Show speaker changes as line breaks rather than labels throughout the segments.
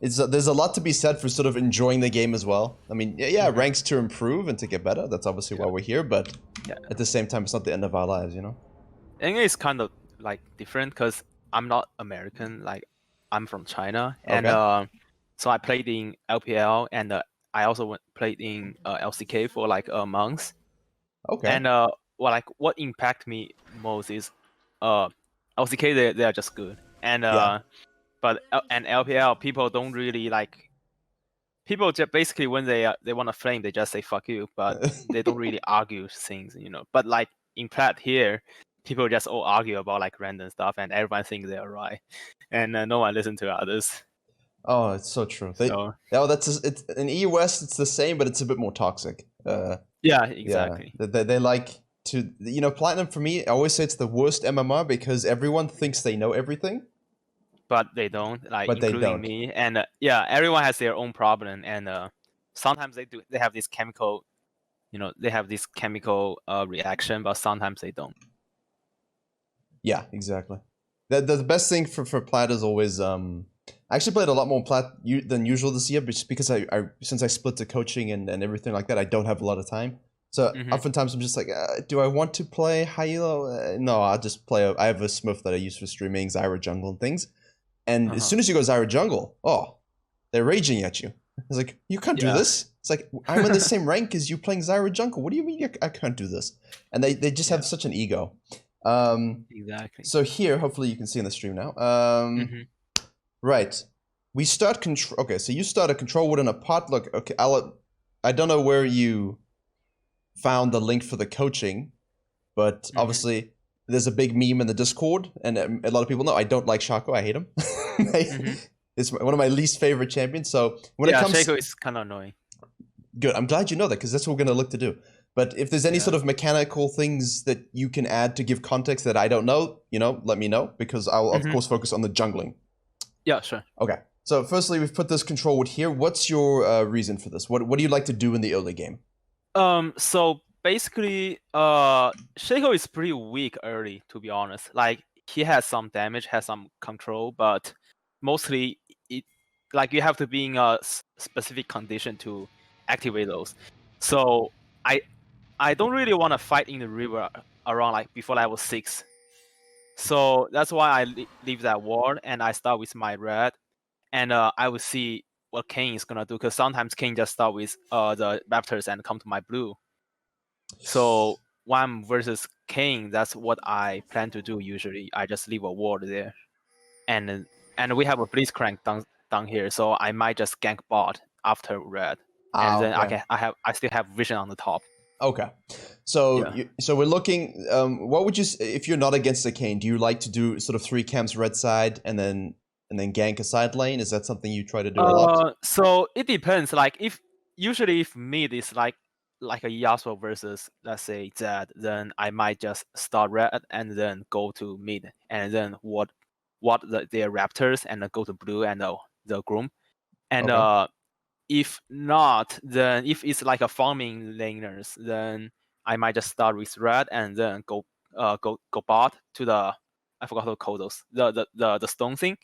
there's a lot to be said for sort of enjoying the game as well. I mean, yeah, ranks to improve and to get better. That's obviously why we're here, but at the same time, it's not the end of our lives, you know?
And it's kind of like different because I'm not American. Like I'm from China, and so I played in LPL, and I also played in LCK for like months.
Okay.
And what impact me most is LCK they are just good, and but and LPL people don't really like. People just basically when they want to flame, they just say fuck you, but they don't really argue things, you know. But like in Plat here, people just all argue about like random stuff, and everyone thinks they're right, and no one listens to others.
Oh, it's so true.
So
It's in EUS. It's the same, but it's a bit more toxic.
yeah, exactly.
Yeah, they like to, you know, Platinum for me. I always say it's the worst MMR because everyone thinks they know everything.
But they don't, like,
But they
including
don't.
me, and yeah, everyone has their own problem, and sometimes they have this chemical, you know, they have this chemical reaction, but sometimes they don't.
Yeah, exactly. The best thing for Plat is always I actually played a lot more Plat than usual this year, just because I since I split to coaching and everything like that, I don't have a lot of time. So oftentimes I'm just like, do I want to play Hilo? No, I'll just play. I have a Smurf that I use for streaming, Zyra Jungle and things. And as soon as you go Zyra Jungle, they're raging at you. It's like, you can't do this. It's like, I'm in the same rank as you playing Zyra Jungle. What do you mean I can't do this? And they just have such an ego.
Exactly.
So here, hopefully you can see in the stream now. Right. We start control. Okay, so you start a control ward in a pot. Look, okay, I don't know where you found the link for the coaching, but obviously there's a big meme in the Discord, and a lot of people know I don't like Shaco. I hate him. It's one of my least favorite champions. So when it comes,
Shaco is kind of annoying.
Good. I'm glad you know that, because that's what we're going to look to do. But if there's any sort of mechanical things that you can add to give context that I don't know, you know, let me know, because I'll of course focus on the jungling.
Yeah, sure.
Okay. So firstly, we've put this control ward here. What's your reason for this? What do you like to do in the early game?
So basically, Shaco is pretty weak early, to be honest. Like, he has some damage, has some control, but mostly like you have to be in a specific condition to activate those. So I don't really want to fight in the river around like before level 6. So that's why I leave that ward and I start with my red, and I will see what Kane is gonna do, because sometimes Kane just start with the Raptors and come to my blue. So when I'm versus Kane, that's what I plan to do usually. I just leave a ward there, and we have a Blitzcrank down here, so I might just gank bot after red, and then I still have vision on the top.
Okay, so so we're looking. What would you, if you're not against the Kane, do you like to do sort of 3 camps red side and then gank a side lane? Is that something you try to do a lot?
So it depends. Like if mid is like a Yasuo versus, let's say, Zed, then I might just start red and then go to mid, and then what their Raptors, and then go to blue and the Groom. And if not, then if it's like a farming laners, then I might just start with red and then go bot to the, I forgot how to call those, the stone thing.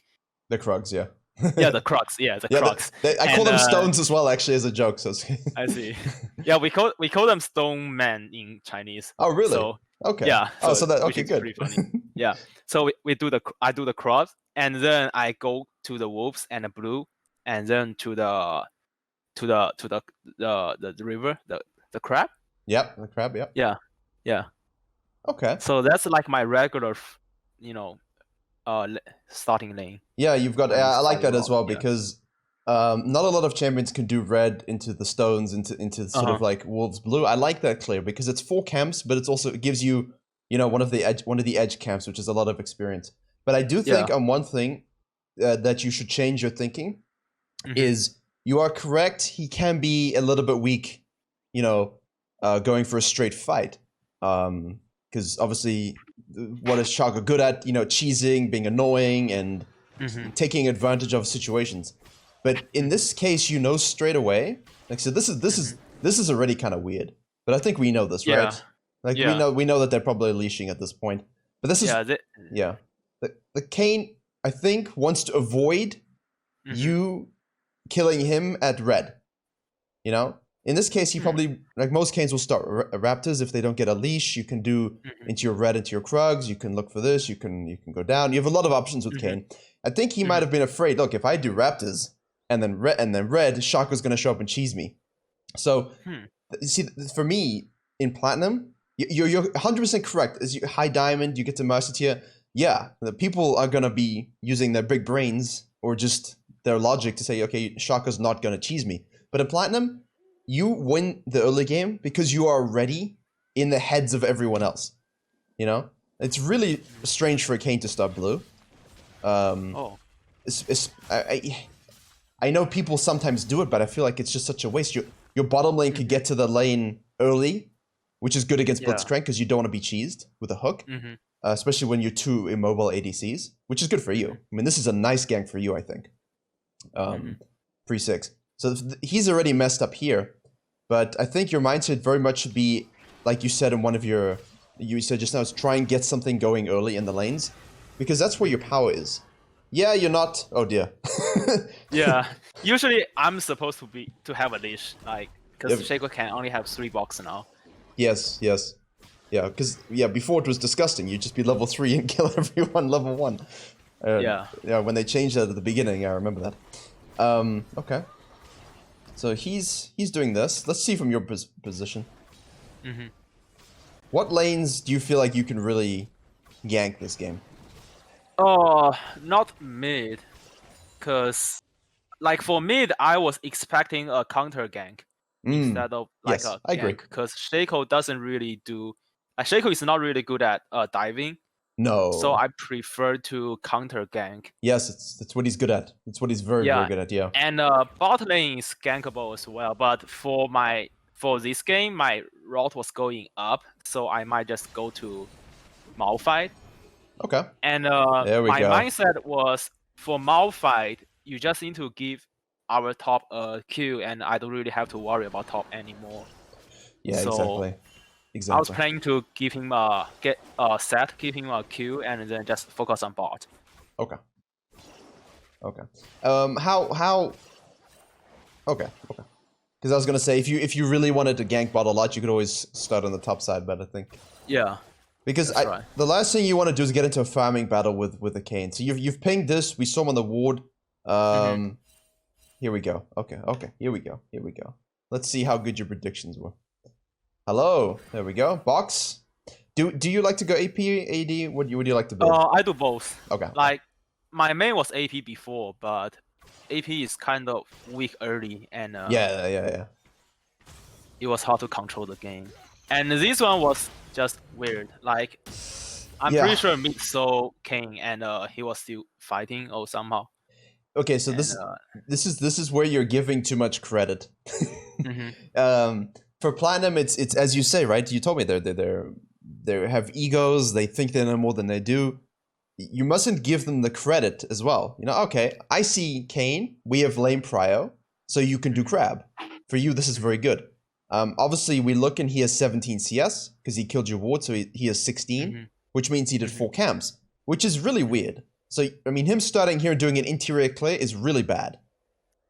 The Krugs, yeah.
Yeah, the Krugs. Yeah, the Krugs.
I call them stones as well, actually, as a joke. So
I see. Yeah, we call them stone man in Chinese.
Oh, really?
So,
okay.
Yeah.
So that, okay, good.
Pretty funny. Yeah. So I do the cross, and then I go to the wolves and the blue, and then to the river, the crab.
Yep, the crab. Yep.
Yeah. Yeah.
Okay.
So that's like my regular, starting lane.
Yeah, you've got. I like that as well, because not a lot of champions can do red into the stones, into sort of like wolves blue. I like that clear, because it's 4 camps, but it gives you, you know, one of the edge camps, which is a lot of experience. But I do think on one thing that you should change your thinking is, you are correct. He can be a little bit weak, you know, going for a straight fight, because obviously, what is Shaco good at? You know, cheesing, being annoying, and taking advantage of situations. But in this case, you know straight away. Like, so this is already kind of weird. But I think we know this, right? Like, we know that they're probably leashing at this point. But this is the Kane, I think, wants to avoid you killing him at red. You know, in this case, he probably, like most Canes will start Raptors if they don't get a leash. You can do into your red, into your Krugs. You can look for this. You can go down. You have a lot of options with Kane. I think he might have been afraid. Look, if I do Raptors and then red, Shaka's gonna show up and cheese me. So, see, for me in Platinum, you're 100% correct. As you high diamond, you get to Master Tier. Yeah, the people are gonna be using their big brains or just their logic to say, okay, Shaka's not gonna cheese me. But in Platinum, you win the early game because you are already in the heads of everyone else. You know? It's really strange for a Kane to start blue. I know people sometimes do it, but I feel like it's just such a waste. Your bottom lane could get to the lane early, which is good against Blitzcrank because you don't want to be cheesed with a hook. Especially when you're two immobile ADCs, which is good for you. I mean, this is a nice gank for you, I think. Pre-6. So he's already messed up here, but I think your mindset very much should be, like you said in one of you said just now, is try and get something going early in the lanes, because that's where your power is. Yeah, you're not. Oh dear.
Yeah. Usually, I'm supposed to have a leash, like because Shaco can only have 3 boxes now.
Yes. Yeah, because before it was disgusting. You'd just be level 3 and kill everyone level 1. Yeah, when they changed that at the beginning, I remember that. Okay. So he's doing this. Let's see from your position. What lanes do you feel like you can really gank this game?
Not mid, because like for mid, I was expecting a counter gank instead of like a gank, because Shaco doesn't really do. Shaco is not really good at diving.
No.
So I prefer to counter gank.
Yes, that's what he's good at. That's what he's very good at. Yeah.
And bot lane is gankable as well, but for this game, my route was going up, so I might just go to Malphite.
Okay.
And my mindset was for Malphite, you just need to give our top a Q, and I don't really have to worry about top anymore.
Yeah, so exactly.
I was planning to give him give him a Q, and then just focus on bot.
Okay. How? Okay. Because I was gonna say if you really wanted to gank bot a lot, you could always start on the top side, but I think.
Yeah.
Because the last thing you want to do is get into a farming battle with a Kane. So you've pinged this. We saw him on the ward. Here we go. Okay. Here we go. Let's see how good your predictions were. Hello. There we go. Box. Do you like to go AP, AD? What do you like to build?
I do both.
Okay.
Like my main was AP before, but AP is kind of weak early, and
yeah.
It was hard to control the game. And this one was just weird. Like I'm pretty sure mid saw King, and he was still fighting or somehow.
Okay, so this is where you're giving too much credit. For Platinum, it's as you say, right? You told me they have egos. They think they know more than they do. You mustn't give them the credit as well. You know, okay, I see Kane. We have lane prio, so you can do crab. For you, this is very good. Obviously, we look and he has 17 CS because he killed your ward, so he has 16, which means he did 4 camps, which is really weird. So, I mean, him starting here and doing an interior clear is really bad.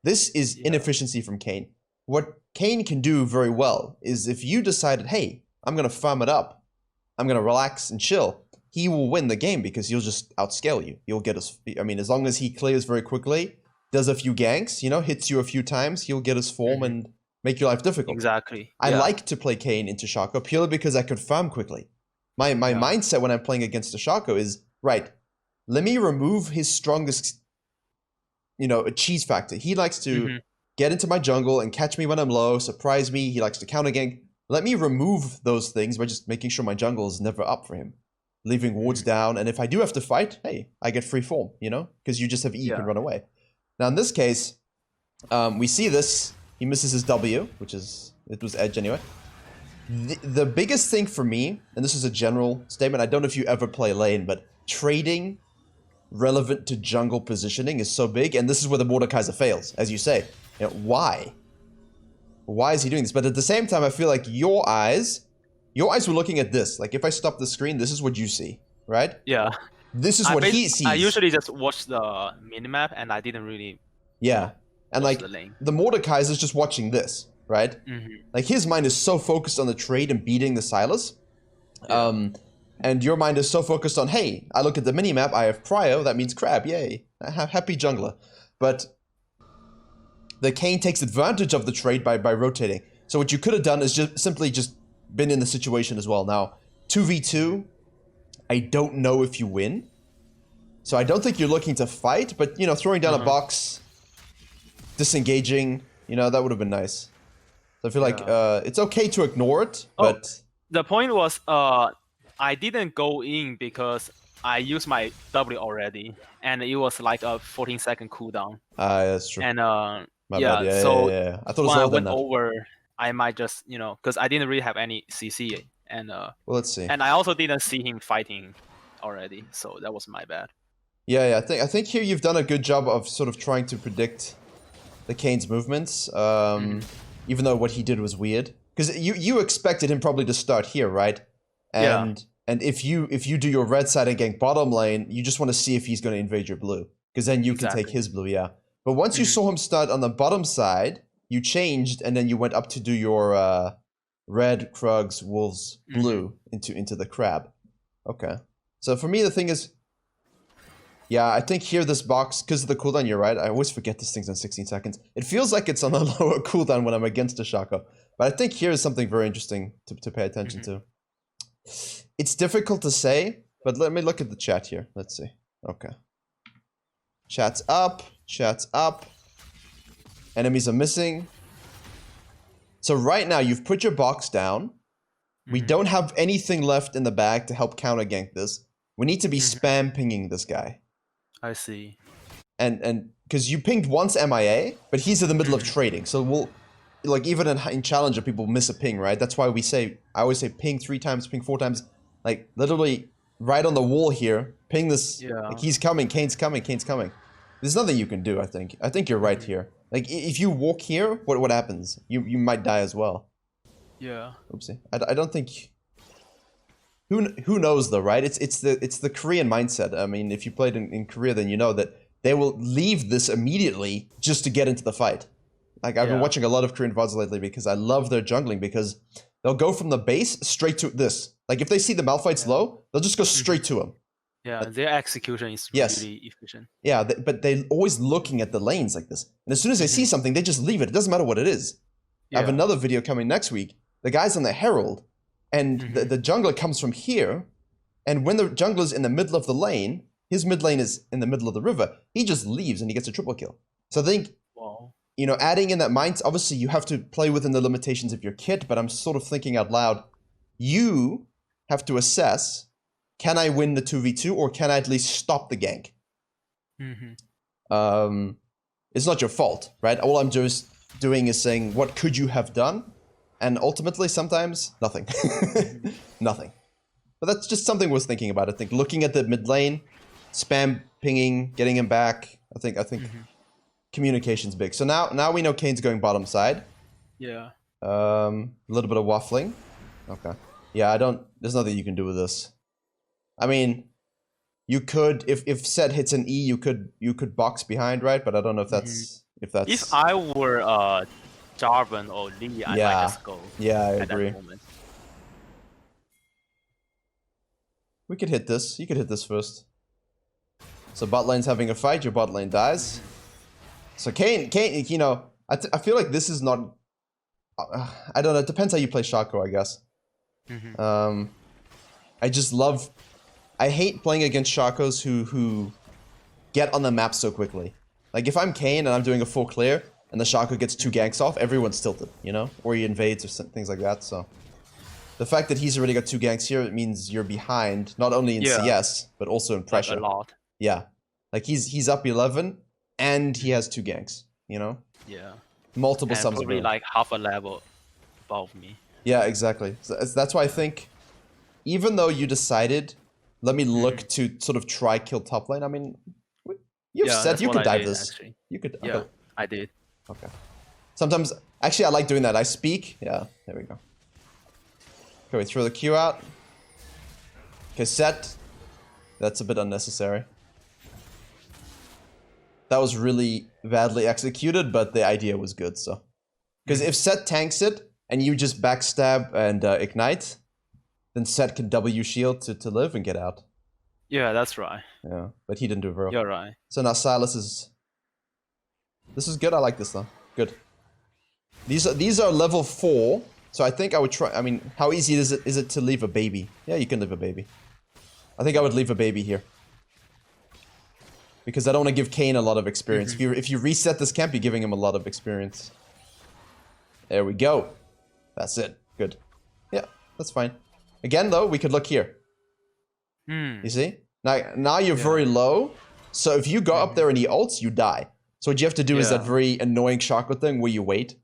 This is inefficiency from Kane. What Kane can do very well is if you decided, hey, I'm going to farm it up, I'm going to relax and chill, he will win the game because he'll just outscale you. He'll get us, I mean, as long as he clears very quickly, does a few ganks, you know, hits you a few times, he'll get his form and make your life difficult.
Exactly.
I like to play Kane into Shaco purely because I could farm quickly. My mindset when I'm playing against the Shaco is, right, let me remove his strongest, you know, cheese factor. He likes to get into my jungle and catch me when I'm low, surprise me. He likes to counter gank. Let me remove those things by just making sure my jungle is never up for him. Leaving wards down, and if I do have to fight, hey, I get free form, you know? Because you just have E, you can run away. Now in this case, we see this. He misses his W, it was edge anyway. The biggest thing for me, and this is a general statement, I don't know if you ever play lane, but trading relevant to jungle positioning is so big, and this is where the Mordekaiser fails, as you say. You know, why? Why is he doing this? But at the same time, I feel like your eyes were looking at this. Like, if I stop the screen, this is what you see, right?
Yeah.
This is what he sees.
I usually just watch the minimap, and I didn't really...
Yeah. And
close
like
to the lane.
the Mordekaiser's just watching this, right? Like his mind is so focused on the trade and beating the Silas. And your mind is so focused on, hey, I look at the minimap, I have Cryo, that means crab, yay. Happy jungler. But the Kayn takes advantage of the trade by rotating. So what you could have done is just simply been in the situation as well. Now, 2v2, I don't know if you win. So I don't think you're looking to fight, but, you know, throwing down a box, disengaging, you know, that would have been nice. So I feel like it's okay to ignore it, but...
The point was, I didn't go in because I used my W already, and it was like a 14-second cooldown.
That's true.
And
My bad.
yeah.
I thought it was
when I
lower than
went
that.
over, I might just, you know, because I didn't really have any CC, and
well, let's see.
And I also didn't see him fighting already, so that was my bad.
Yeah. I think here you've done a good job of sort of trying to predict the Kayn's movements, even though what he did was weird. Because you expected him probably to start here, right? And if you do your red side and gank bottom lane, you just want to see if he's going to invade your blue, because then you can take his blue, yeah. But once you saw him start on the bottom side, you changed, and then you went up to do your red, Krugs, Wolves, blue into the crab. Okay. So for me, the thing is, yeah, I think here this box, because of the cooldown, you're right. I always forget this thing's on 16 seconds. It feels like it's on a lower cooldown when I'm against a Shaco. But I think here is something very interesting to pay attention to. It's difficult to say, but let me look at the chat here. Let's see. Okay. Chat's up. Chat's up. Enemies are missing. So right now, you've put your box down. We don't have anything left in the bag to help counter gank this. We need to be spam pinging this guy.
I see.
And because you pinged once MIA, but he's in the middle of trading. So we'll, like, even in Challenger, people miss a ping, right? That's why I always say ping 3 times, ping 4 times. Like, literally right on the wall here, ping this. Yeah. Like, he's coming, Kayn's coming, Kayn's coming. There's nothing you can do, I think. I think you're right here. Like, if you walk here, what happens? You might die as well.
Yeah.
Oopsie. I don't think... Who knows, though, right? It's the Korean mindset. I mean, if you played in Korea, then you know that they will leave this immediately just to get into the fight. Like, I've been watching a lot of Korean VODs lately because I love their jungling, because they'll go from the base straight to this. Like, if they see the Malphite's low, they'll just go straight to him.
Yeah, their execution is really efficient.
Yeah, but they're always looking at the lanes like this. And as soon as they see something, they just leave it. It doesn't matter what it is. I have another video coming next week. The guy's on the Herald, and the jungler comes from here, and when the jungler's in the middle of the lane, his mid lane is in the middle of the river, he just leaves and he gets a triple kill. So I think, you know, adding in that mind, obviously you have to play within the limitations of your kit, but I'm sort of thinking out loud, you have to assess, can I win the 2v2, or can I at least stop the gank? It's not your fault, right? All I'm just doing is saying, what could you have done? And ultimately, sometimes, nothing. Nothing. But that's just something worth thinking about. I think looking at the mid lane, spam pinging, getting him back. I think communication's big. So now we know Kayn's going bottom side.
Yeah.
A little bit of waffling. Okay. Yeah, there's nothing you can do with this. I mean, you could, if Set hits an E, you could box behind, right? But I don't know if that's If
I were Jarvan or Lee, I might just go.
Yeah, I agree. We could hit this. You could hit this first. So bot lane's having a fight. Your bot lane dies. So Kayn, you know, I feel like this is not. I don't know. It depends how you play Shaco, I guess. I just love. I hate playing against Shacos who get on the map so quickly. Like, if I'm Kayn and I'm doing a full clear and the Shaco gets 2 ganks off, everyone's tilted, you know? Or he invades or things like that, so... The fact that he's already got 2 ganks here, it means you're behind, not only in CS, but also in pressure.
Like a lot.
Yeah. Like, he's up 11, and he has 2 ganks, you know?
Yeah.
Multiple sums
probably like half a level above me.
Yeah, exactly. So that's why I think, even though you decided, let me look to sort of try kill top lane, I mean... You've said you could dive this.
Actually.
You could.
Yeah, I did.
Okay. Sometimes, actually, I like doing that. I speak. Yeah, there we go. Okay, we throw the Q out. Okay, set. That's a bit unnecessary. that was really badly executed, but the idea was good. So, because if Set tanks it and you just backstab and ignite, then Set can W shield to live and get out.
Yeah, that's right.
Yeah, but he didn't do very well.
You're right.
So now Silas is. This is good. I like this though. Good. These are level 4, so I think I would try. I mean, how easy is it to leave a baby? Yeah, you can leave a baby. I think I would leave a baby here because I don't want to give Kane a lot of experience. If you reset this camp, you're giving him a lot of experience. There we go. That's it. Good. Yeah, that's fine. Again, though, we could look here. You see? Now you're very low, so if you go up there and he ults, you die. So what you have to do is that very annoying chakra thing where you wait.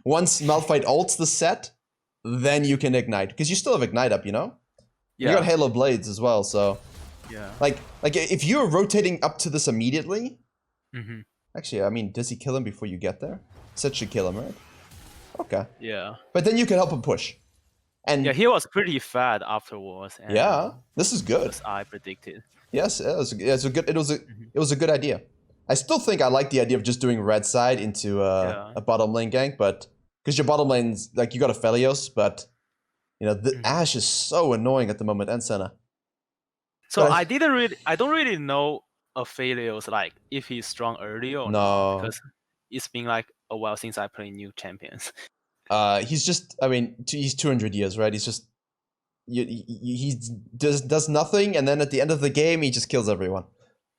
Once Malphite ults the set, then you can ignite. Because you still have ignite up, you know? Yeah. You got Halo Blades as well, so...
Yeah.
Like if you're rotating up to this immediately... Actually, I mean, does he kill him before you get there? Set should kill him, right? Okay.
Yeah.
But then you can help him push. And
yeah, he was pretty fat afterwards. And
yeah, this is good.
as I predicted.
Yes, it was a good idea. I still think I like the idea of just doing red side into a bottom lane gank, but because your bottom lane's like you got a Felios, but you know the Ashe is so annoying at the moment, and Senna.
So I don't really know Aphelios like if he's strong early or not, because it's been like a while since I played new champions.
He's just, I mean, he's 200 years, right? He's just, he does nothing, and then at the end of the game, he just kills everyone.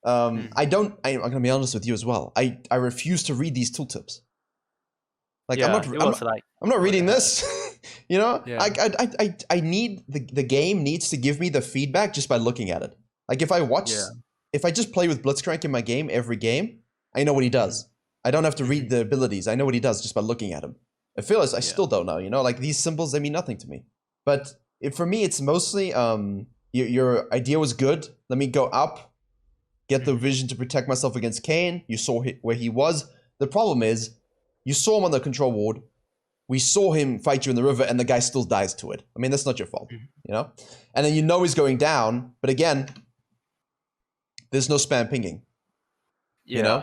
I'm gonna be honest with you as well. I refuse to read these tooltips. Like I'm not reading this. You know, I need the game needs to give me the feedback just by looking at it. Like if I just play with Blitzcrank in my game every game, I know what he does. I don't have to read the abilities. I know what he does just by looking at him. I feel as I still don't know. You know, like these symbols, they mean nothing to me. But for me, it's mostly your idea was good. Let me go up, get the vision to protect myself against Kane. You saw where he was. The problem is, you saw him on the control ward. We saw him fight you in the river, and the guy still dies to it. I mean, that's not your fault, you know? And then you know he's going down, but again, there's no spam pinging. You know?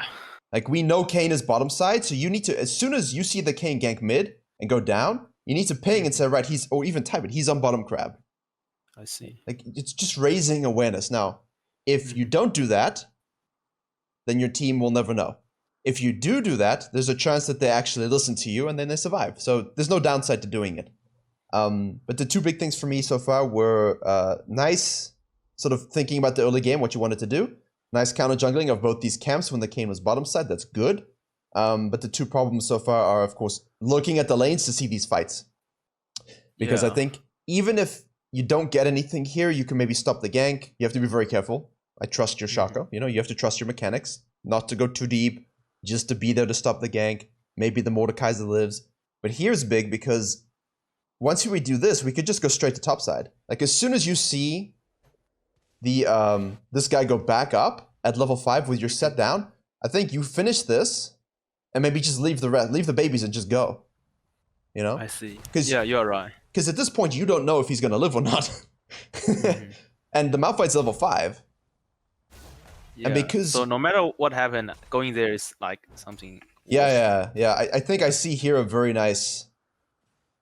Like, we know Kane is bottom side, so you need to, as soon as you see the Kane gank mid and go down, you need to ping and say, right, or even type it, he's on bottom crab.
I see.
Like, it's just raising awareness. Now, if you don't do that, then your team will never know. If you do that, there's a chance that they actually listen to you and then they survive. So there's no downside to doing it. But the two big things for me so far were nice, sort of thinking about the early game, what you wanted to do. Nice counter jungling of both these camps when the Kane was bottom side. That's good. But the two problems so far are, of course, looking at the lanes to see these fights. Because I think even if you don't get anything here, you can maybe stop the gank. You have to be very careful. I trust your Shaco. You know, you have to trust your mechanics. Not to go too deep. Just to be there to stop the gank. Maybe the Mordekaiser lives. But here's big because once we do this, we could just go straight to top side. Like as soon as you see the this guy go back up at level 5 with your set down, I think you finish this and maybe just leave the babies and just go. You know?
I see. Yeah, you're right.
Because at this point, you don't know if he's going to live or not. And the Malphite's level 5.
Yeah.
And because
so no matter what happened, going there is like something.
Yeah. I think I see here a very nice.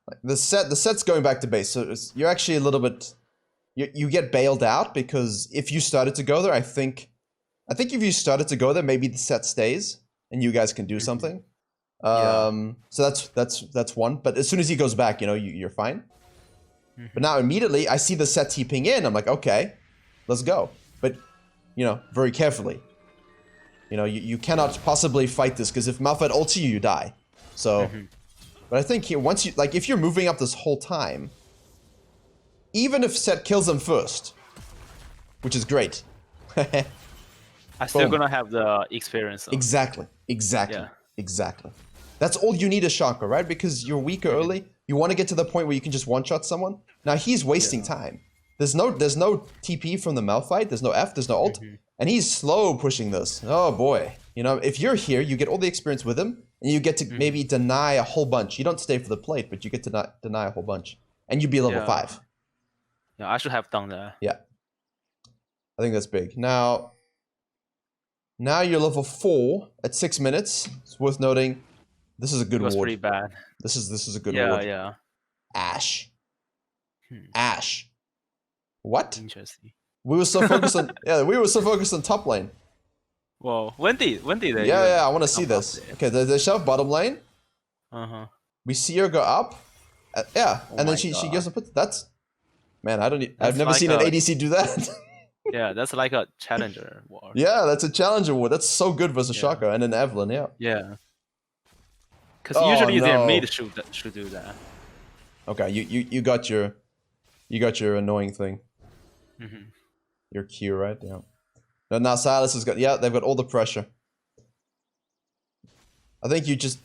Like the set's going back to base, so you're actually a little bit. You get bailed out because if you started to go there, I think if you started to go there, maybe the set stays and you guys can do something. So that's one. But as soon as he goes back, you know, you're fine. But now immediately I see the set TPing in. I'm like, okay, let's go. But you know, very carefully. You know, you cannot possibly fight this because if Malphite ults you, you die. So, but I think here, once you, like, if you're moving up this whole time, even if Set kills him first, which is great.
I'm still gonna have the experience.
Exactly. That's all you need as Shaco, right? Because you're weaker early. You want to get to the point where you can just one-shot someone. Now he's wasting time. There's no TP from the Malphite. There's no F. There's no ult. And he's slow pushing this. Oh boy. You know, if you're here, you get all the experience with him, and you get to maybe deny a whole bunch. You don't stay for the plate, but you get to deny a whole bunch, and you'd be level 5.
Yeah, I should have done that.
Yeah, I think that's big. Now, Now you're level 4 at 6 minutes. It's worth noting. This is a good
It was
ward.
pretty bad.
This is a good
Yeah,
ward.
yeah.
Ash. Ash. What?
Interesting.
We were so focused on we were so focused on top lane.
Whoa, when did they?
Yeah, I want to see this. Okay, they shove bottom lane. We see her go up. Yeah,
Oh
and then
my
she
God.
goes and puts. That's man. I've
That's
never
like
seen an ADC do that.
Yeah, that's like a challenger war.
Yeah, that's a challenger ward. That's so good versus
Yeah.
Shaka and then Evelyn. Yeah.
Yeah. Because
Oh,
usually their
no.
mid should do that.
Okay, you got your annoying thing. Your Q, right? Yeah. Now Silas has got they've got all the pressure. I think you just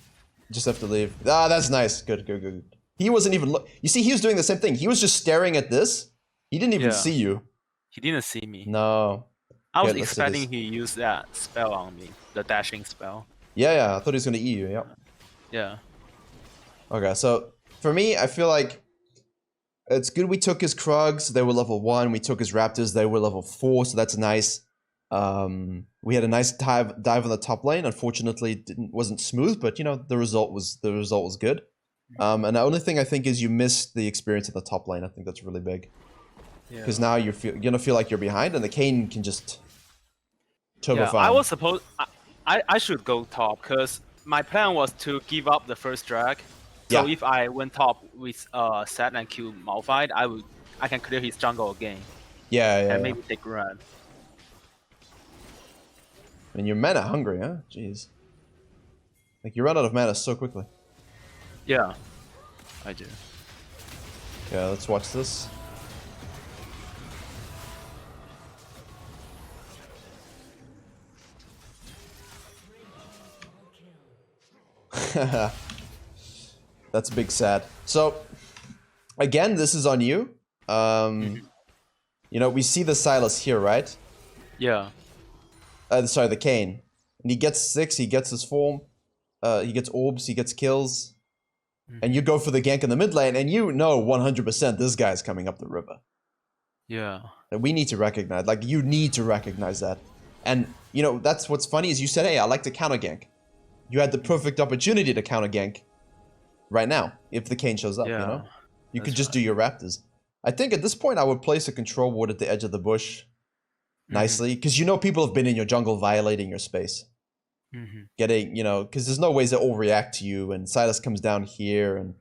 have to leave. Ah, that's nice. Good. He wasn't even you see, he was doing the same thing. He was just staring at this. He didn't even see you.
He didn't see me.
No.
I was
Okay, let's see
expecting
this.
he used that spell on me, the dashing spell.
Yeah. I thought he was gonna eat you. Yeah.
Yeah.
Okay, so for me, I feel like it's good we took his Krugs. They were level 1. We took his Raptors. They were level 4, so that's nice. We had a nice dive on the top lane. Unfortunately, it wasn't smooth, but you know the result was good. And the only thing I think is you missed the experience at the top lane. I think that's really big because now you're gonna feel like you're behind, and the Kayn can just turbo
Yeah,
farm.
I was supposed I should go top because my plan was to give up the first drag. So
Yeah.
if I went top with Set and kill Malphite, I can clear his jungle again
Yeah.
and maybe take run.
And you're mana hungry, huh? Jeez. Like you run out of mana so quickly.
Yeah, I do.
Okay, let's watch this. That's big sad. So, again, this is on you. You know, we see the Silas here, right?
Yeah.
Sorry, the Kayn. And he gets 6, he gets his form. He gets orbs, he gets kills. And you go for the gank in the mid lane, and you know 100% this guy's coming up the river.
Yeah.
And we need to recognize, like, you need to recognize that. And, you know, that's what's funny is you said, hey, I like to counter gank. You had the perfect opportunity to counter gank right now, if the Kayn shows up, you know? You could just do your Raptors. I think at this point I would place a control ward at the edge of the bush nicely, because you know people have been in your jungle violating your space. Getting, you know, because there's no ways they all react to you, and Silas comes down here, and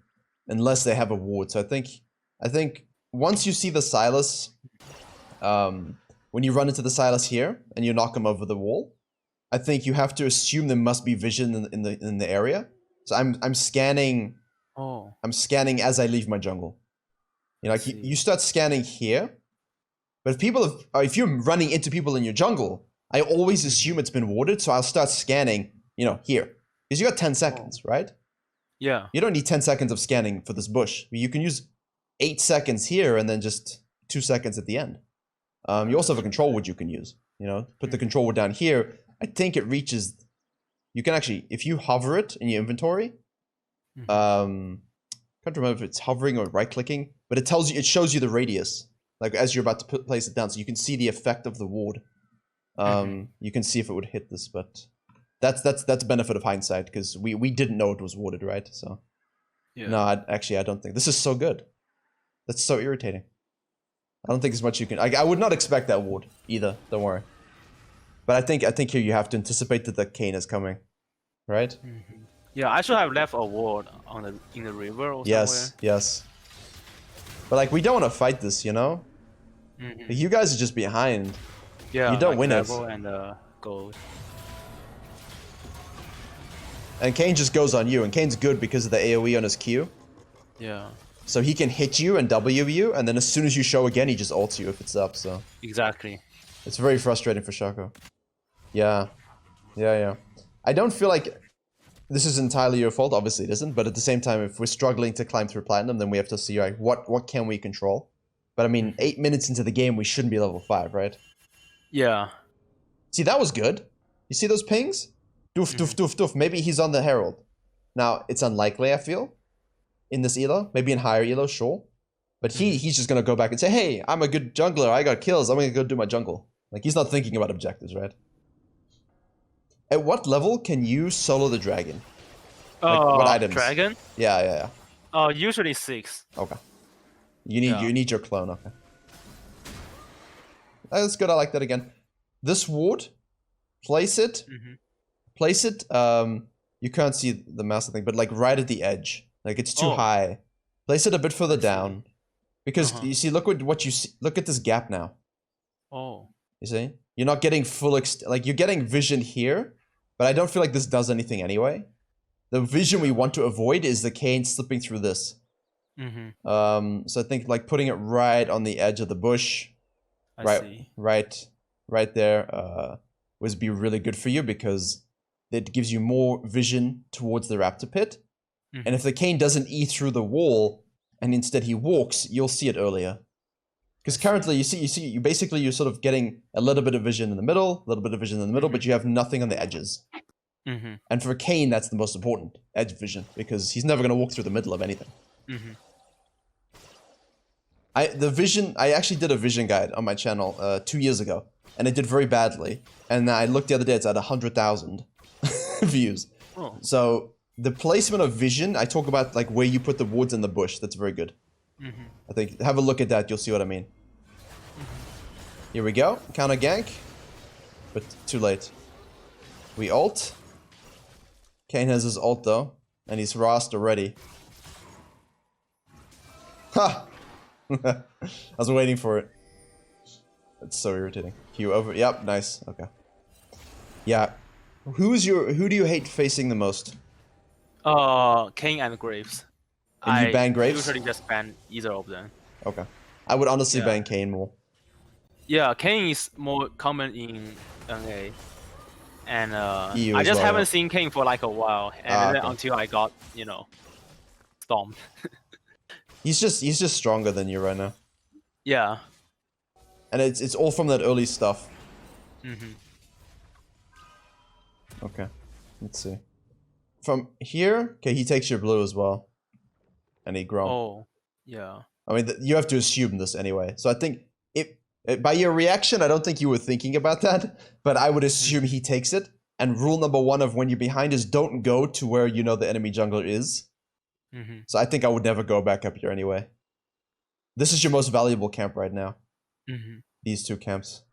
unless they have a ward. So I think once you see the Silas, when you run into the Silas here and you knock him over the wall, I think you have to assume there must be vision in the area. So I'm scanning.
Oh.
I'm scanning as I leave my jungle. You know, like you start scanning here, but if you're running into people in your jungle, I always assume it's been warded, so I'll start scanning, you know, here. Because you got 10 seconds, right?
Yeah.
You don't need 10 seconds of scanning for this bush. You can use 8 seconds here and then just 2 seconds at the end. You also have a control ward you can use. You know, put the control ward down here. I think it reaches... You can actually, if you hover it in your inventory, can't remember if it's hovering or right-clicking, but it shows you the radius, like as you're about to place it down, so you can see the effect of the ward. You can see if it would hit this, but that's benefit of hindsight because we didn't know it was warded, right? So no, I don't think this is so good. That's so irritating. I don't think there's much you can. I would not expect that ward either. Don't worry. But I think here you have to anticipate that the Kayn is coming, right?
Yeah, I should have left a ward in the river or somewhere.
Yes. But like we don't want to fight this, you know. Like, you guys are just behind.
Yeah,
you don't win it.
And gold.
And Kayn just goes on you, and Kayn's good because of the AoE on his Q.
Yeah.
So he can hit you and W you, and then as soon as you show again, he just ults you if it's up. So
Exactly.
it's very frustrating for Shaco. Yeah. I don't feel like this is entirely your fault. Obviously, it isn't. But at the same time, if we're struggling to climb through platinum, then we have to see like what can we control. But I mean, 8 minutes into the game, we shouldn't be level 5, right?
Yeah.
See, that was good. You see those pings? Doof, doof, doof, doof. Maybe he's on the Herald. Now, it's unlikely, I feel, in this elo. Maybe in higher elo, sure. But he's just going to go back and say, hey, I'm a good jungler. I got kills. I'm going to go do my jungle. Like, he's not thinking about objectives, right? At what level can you solo the dragon? Like, what items?
Dragon?
Yeah.
Usually 6.
Okay. You need your clone. Okay. That's good. I like that again. This ward, place it. Place it. You can't see the mouse thing, but like right at the edge. Like it's too high. Place it a bit further down, because you see. Look what you see. Look at this gap now.
Oh.
You see? You're not getting full like you're getting vision here, but I don't feel like this does anything anyway. The vision we want to avoid is the cane slipping through this. So I think like putting it right on the edge of the bush, right there, would be really good for you, because it gives you more vision towards the raptor pit. And if the cane doesn't eat through the wall and instead he walks, you'll see it earlier. Because currently you basically you're sort of getting a little bit of vision in the middle, but you have nothing on the edges. And for Kane, that's the most important, edge vision, because he's never going to walk through the middle of anything. I actually did a vision guide on my channel 2 years ago, and it did very badly. And I looked the other day, it's at 100,000 views. So the placement of vision, I talk about like where you put the wards in the bush. That's very good. I think, have a look at that, you'll see what I mean. Here we go, counter gank, but too late. We ult. Kane has his ult though, and he's harassed already. Ha! I was waiting for it. That's so irritating. Q over. Yep, nice. Okay. Yeah. Who do you hate facing the most?
King and Graves.
And you ban Graves?
Usually just ban either of them.
Okay. I would honestly ban Kane more.
Yeah, Kane is more common in NA. And
EU
I just
well,
haven't seen Kane for like a while, and then until I got, stomped.
He's just stronger than you right now.
Yeah.
And it's all from that early stuff. Okay. Let's see. From here, okay, he takes your blue as well. And he grown.
Oh, yeah.
I mean, you have to assume this anyway. So I think by your reaction, I don't think you were thinking about that, but I would assume he takes it. And rule number 1 of when you're behind is don't go to where you know the enemy jungler is. So I think I would never go back up here anyway. This is your most valuable camp right now. These 2 camps.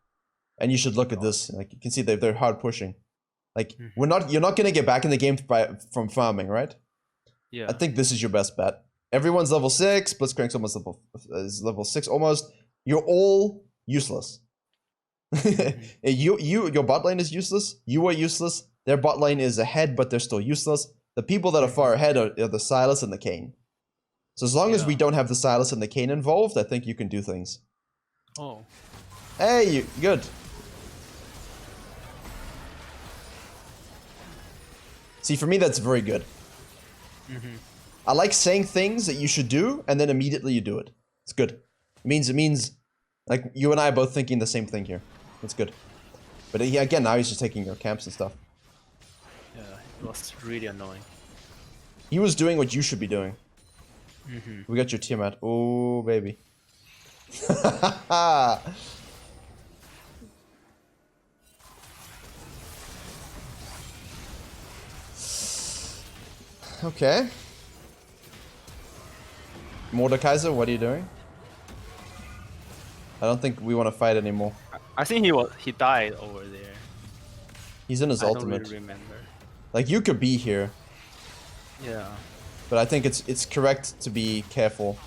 And you should look at this. Like you can see they're hard pushing. Like you're not gonna get back in the game from farming, right?
Yeah.
I think this is your best bet. Everyone's level 6. Blitzcrank's almost level 6 almost. You're all useless. Your bot lane is useless. You are useless. Their bot lane is ahead, but they're still useless. The people that are far ahead are the Sylas and the Kayn. So as long as we don't have the Sylas and the Kayn involved, I think you can do things.
Oh.
Hey, good. See, for me, that's very good. I like saying things that you should do, and then immediately you do it. It's good. It means, like, you and I are both thinking the same thing here. That's good. But again, now he's just taking your camps and stuff.
Yeah, it was really annoying.
He was doing what you should be doing. We got your Tiamat. Oh, baby. Okay. Mordekaiser, what are you doing? I don't think we want to fight anymore.
I think he died over there.
He's in his ultimate.
I don't really remember.
Like, you could be here.
Yeah.
But I think it's correct to be careful.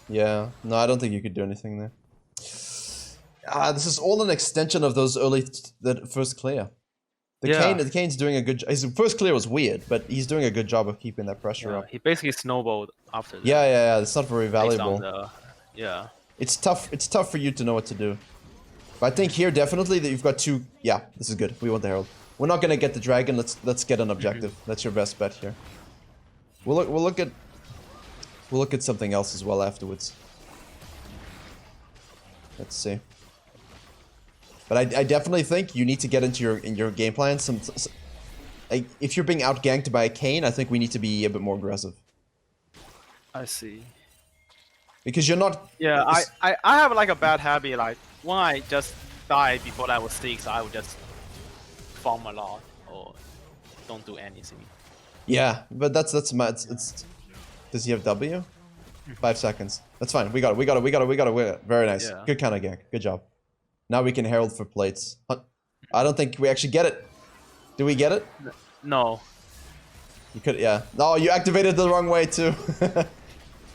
Yeah. No, I don't think you could do anything there. This is all an extension of those that first clear. The Kane's doing a good job. His first clear was weird, but he's doing a good job of keeping that pressure up.
He basically snowballed after that.
Yeah. It's not very valuable.
Yeah.
It's tough for you to know what to do. But I think here definitely that you've got 2. Yeah, this is good. We want the Herald. We're not gonna get the dragon. Let's get an objective. That's your best bet here. We'll look at something else as well afterwards. Let's see. But I definitely think you need to get into your game plan. Like, if you're being outganked by a Kayn, I think we need to be a bit more aggressive.
I see.
Because you're not.
Yeah, I have like a bad habit. Like when I just die before level 6, I would just farm a lot or don't do anything.
Yeah, but that's my. It's does he have W? 5 seconds. That's fine. We got it. Very nice.
Yeah.
Good counter gank. Good job. Now we can herald for plates. I don't think we actually get it. Do we get it?
No.
You could, yeah. No, you activated the wrong way too.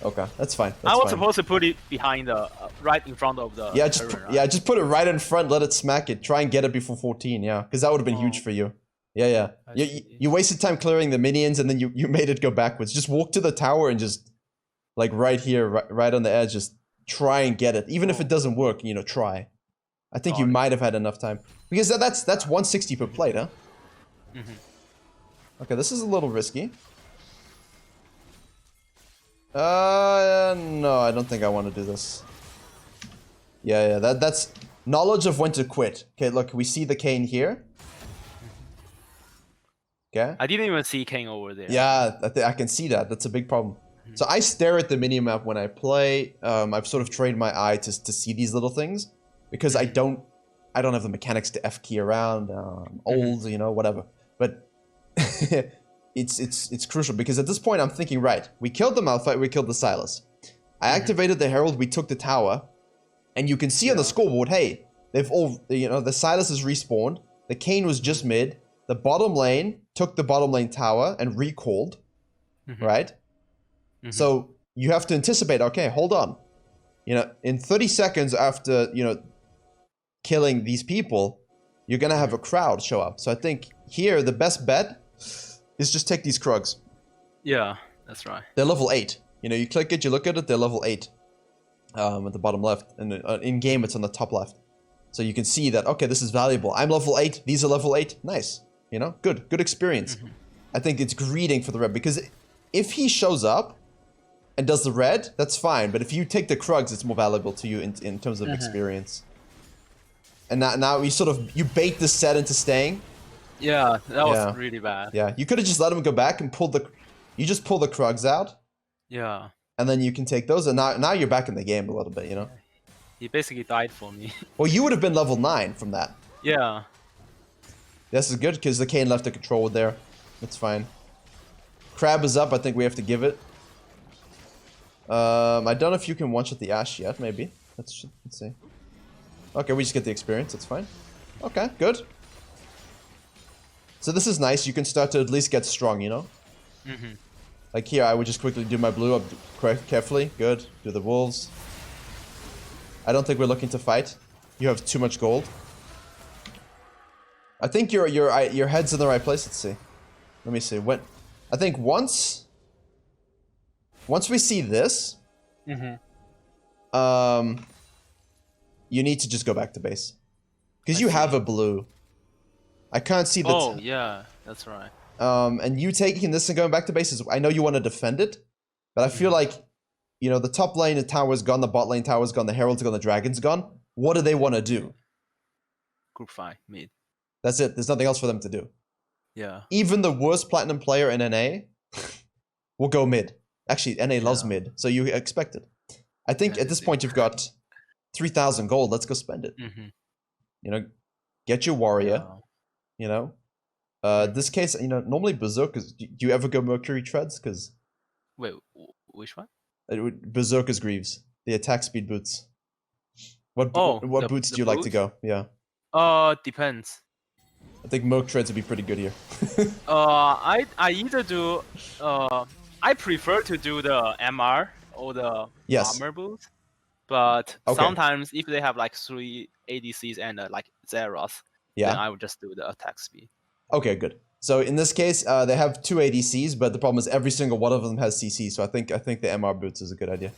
Okay, that's fine. That's
I was
fine.
supposed to put it behind the, right in front of the.
Yeah, just put it right in front. Let it smack it. Try and get it before 14. Yeah, because that would have been huge for you. Yeah. You wasted time clearing the minions, and then you made it go backwards. Just walk to the tower and just, like right here, right on the edge, just try and get it. Even if it doesn't work, you know, try. I think you might have had enough time because that's 160 per plate, huh? Okay, this is a little risky. No, I don't think I want to do this. Yeah, that's knowledge of when to quit. Okay, look, we see the cane here. Okay.
I didn't even see King over there.
Yeah, I can see that. That's a big problem. So I stare at the minimap when I play. I've sort of trained my eye to see these little things because I don't have the mechanics to F key around. I'm old, you know, whatever. But it's crucial because at this point I'm thinking, right, we killed the Malphite, we killed the Silas. I activated the Herald, we took the tower, and you can see on the scoreboard, hey, they've all, you know, the Silas is respawned, the Kayn was just mid, the bottom lane took the bottom lane tower and recalled, right? So you have to anticipate, okay, hold on. You know, in 30 seconds after, you know, killing these people, you're gonna have a crowd show up. So I think here, the best bet is just take these Krugs.
Yeah, that's right.
They're level 8. You know, you click it, you look at it, they're level 8. At the bottom left. And in game, it's on the top left. So you can see that, okay, this is valuable. I'm level 8, these are level 8. Nice. You know, good experience. I think it's greeting for the red, because if he shows up and does the red, that's fine. But if you take the Krugs, it's more valuable to you in terms of experience. And now you bait the set into staying.
Yeah, that was really bad.
Yeah, you could have just let him go back and you just pull the Krugs out.
Yeah. And
then you can take those, and now you're back in the game a little bit, you know?
He basically died for me.
Well, you would have been level 9 from that.
Yeah.
This is good, because the Kayn left the control there. That's fine. Crab is up, I think we have to give it. I don't know if you can one-shot the Ashe yet, maybe. Let's see. Okay, we just get the experience, that's fine. Okay, good. So this is nice, you can start to at least get strong, you know? Like here, I would just quickly do my blue up carefully. Good. Do the wolves. I don't think we're looking to fight. You have too much gold. I think your head's in the right place. Let's see. Let me see. I think once we see this, you need to just go back to base. Because you have a blue. I can't see the...
Oh, yeah. That's right.
And you taking this and going back to bases, I know you want to defend it, but I feel like, you know, the top lane, the tower's gone, the bot lane tower's gone, the herald's gone, the dragon's gone. What do they want to do?
Group 5, mid.
That's it. There's nothing else for them to do.
Yeah.
Even the worst platinum player in NA will go mid. Actually, NA loves mid, so you expect it. I think at this point you've got 3,000 gold. Let's go spend it. You know, get your warrior, you know. This case, you know, normally Berserkers, do you ever go Mercury Treads? Because
wait, which one?
Berserker's Greaves, the attack speed boots. What boots do you like to go? Yeah.
Depends.
I think Merc Treads would be pretty good here.
I either do I prefer to do the MR or the armor boots, but sometimes if they have like 3 ADCs and like Zeros, then I would just do the attack speed.
Okay, good. So in this case, they have 2 ADCs, but the problem is every single one of them has CC. So I think the MR boots is a good idea.